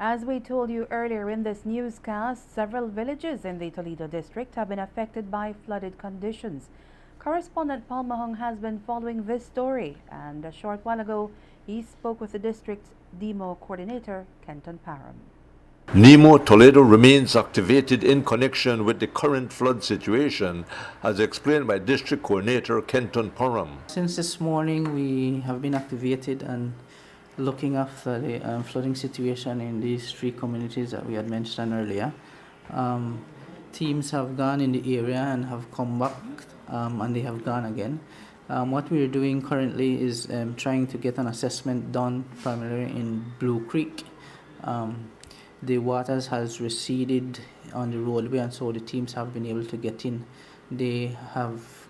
As we told you earlier in this newscast, several villages in the Toledo district have been affected by flooded conditions. Correspondent Paul Mahong has been following this story, and a short while ago he spoke with the district's DEMO coordinator, Kenton Parham. NEMO Toledo remains activated in connection with the current flood situation, as explained by District Coordinator Kenton Parham. Since this morning, we have been activated and looking after the flooding situation in these three communities that we had mentioned earlier. Teams have gone in the area and have come back, and they have gone again. What we are doing currently is trying to get an assessment done primarily in Blue Creek. The waters has receded on the roadway, and so the teams have been able to get in. They have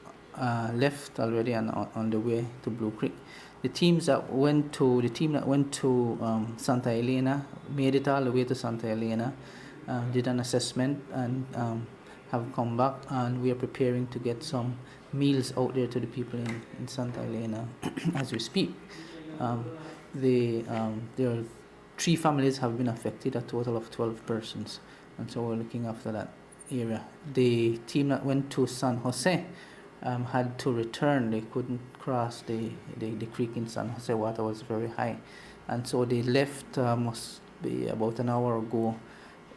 left already and on the way to Blue Creek. The team that went to Santa Elena made it all the way to Santa Elena, did an assessment, and have come back, and we are preparing to get some meals out there to the people in Santa Elena as we speak. There are 3 families have been affected, a total of 12 persons, and so we're looking after that area. The team that went to San Jose had to return. They couldn't cross the creek in San Jose. Water was very high, and so they left must be about an hour ago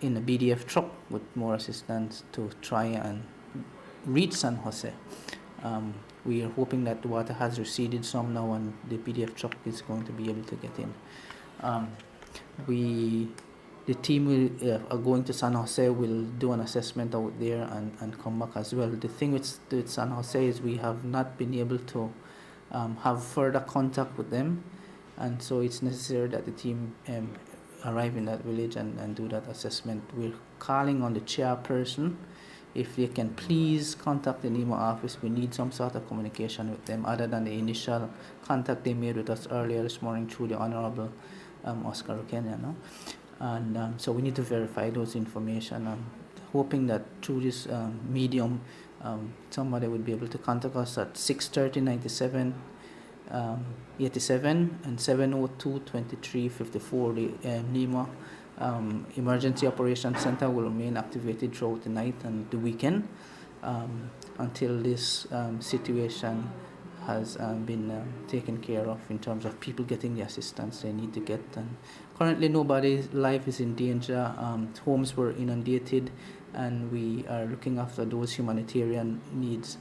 in a BDF truck with more assistance to try and reach San Jose. We are hoping that the water has receded some now, and the BDF truck is going to be able to get in. The team are going to San Jose will do an assessment out there and come back as well. The thing with San Jose is we have not been able to have further contact with them, and so it's necessary that the team arrive in that village and do that assessment. We're calling on the chairperson if they can please contact the NEMO office. We need some sort of communication with them other than the initial contact they made with us earlier this morning through the Honorable Oscar Kenya, no? And so we need to verify those information. I'm hoping that through this medium, somebody would be able to contact us at 630 97 87 and 702 23 54. The NEMA Emergency Operations Center will remain activated throughout the night and the weekend until this situation has been taken care of in terms of people getting the assistance they need to get. And currently nobody's life is in danger. Homes were inundated, and we are looking after those humanitarian needs,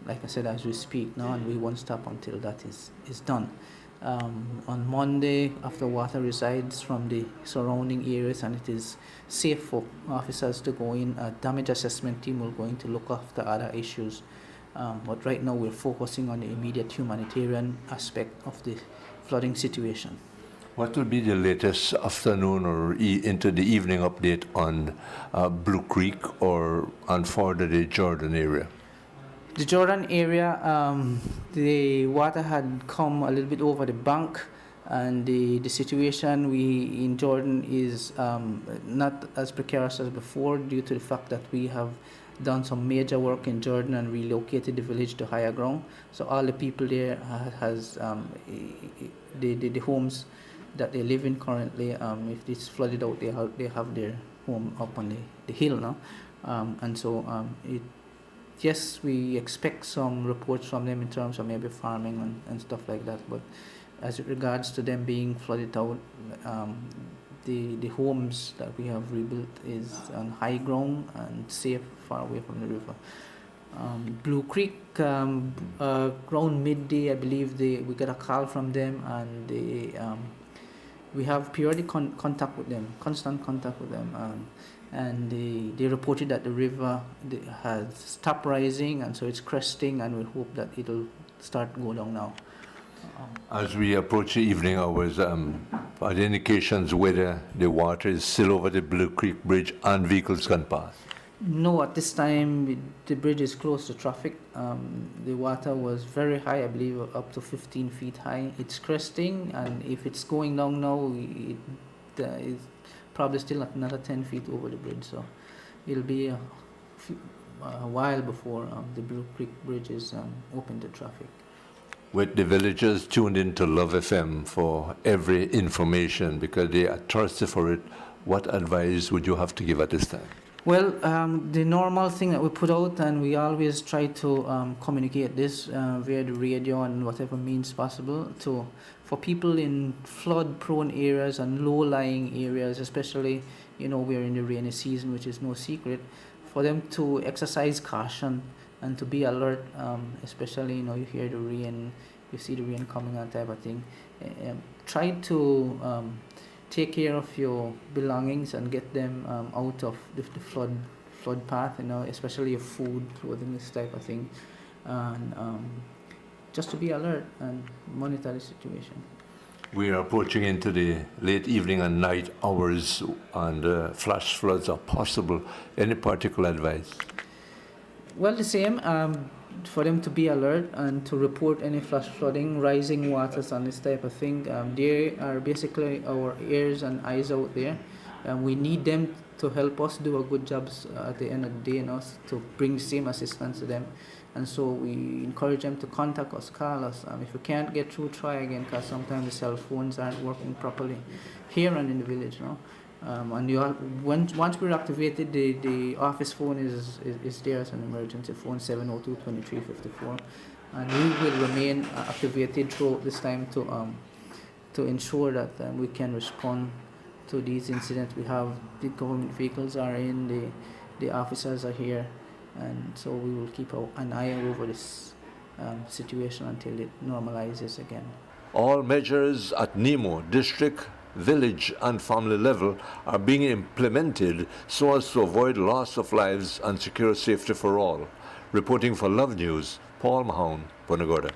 like I said, as we speak now, and we won't stop until that is done. On Monday, after water resides from the surrounding areas and it is safe for officers to go in, a damage assessment team will go in to look after other issues. But right now we're focusing on the immediate humanitarian aspect of the flooding situation. What will be the latest afternoon or into the evening update on Blue Creek or on further the Jordan area? The Jordan area, the water had come a little bit over the bank, and the situation in Jordan is not as precarious as before due to the fact that we have done some major work in Jordan and relocated the village to higher ground. So all the people there has the homes that they live in currently. If it's flooded out, they have their home up on the hill now, and so yes, we expect some reports from them in terms of maybe farming and stuff like that. But as it regards to them being flooded out, the homes that we have rebuilt is on high ground and safe, far away from the river. Blue Creek, around midday, I believe we got a call from them, and we have periodic contact with them, constant contact with them, and they reported that the river has stopped rising, and so it's cresting, and we hope that it'll start go down now. As we approach the evening hours, are there indications whether the water is still over the Blue Creek Bridge and vehicles can pass? No, at this time the bridge is closed to traffic. The water was very high, I believe up to 15 feet high. It's cresting, and if it's going down now, it's probably still another 10 feet over the bridge. So it'll be a while before the Blue Creek Bridge is open to traffic. With the villagers tuned into Love FM for every information because they are thirsty for it, what advice would you have to give at this time? Well, the normal thing that we put out, and we always try to communicate this via the radio and whatever means possible for people in flood-prone areas and low-lying areas, especially, we're in the rainy season, which is no secret, for them to exercise caution and to be alert, especially, you hear the rain, you see the rain coming, that type of thing. Try to take care of your belongings and get them out of the flood path, especially your food, clothing, this type of thing, and just to be alert and monitor the situation. We are approaching into the late evening and night hours, and flash floods are possible. Any particular advice? Well, the same. For them to be alert and to report any flash flooding, rising waters, and this type of thing. They are basically our ears and eyes out there. We need them to help us do a good job at the end of the day, to bring the same assistance to them. And so we encourage them to contact us, call us. If we can't get through, try again, because sometimes the cell phones aren't working properly here and in the village. And once we're activated, the office phone is there as an emergency phone, 702-2354, and we will remain activated throughout this time to ensure that we can respond to these incidents. We have the government vehicles are in, the officers are here, and so we will keep an eye over this situation until it normalizes again. All measures at Nemo district, village and family level are being implemented so as to avoid loss of lives and secure safety for all. Reporting for Love News, Paul Mahone, Bonagoda.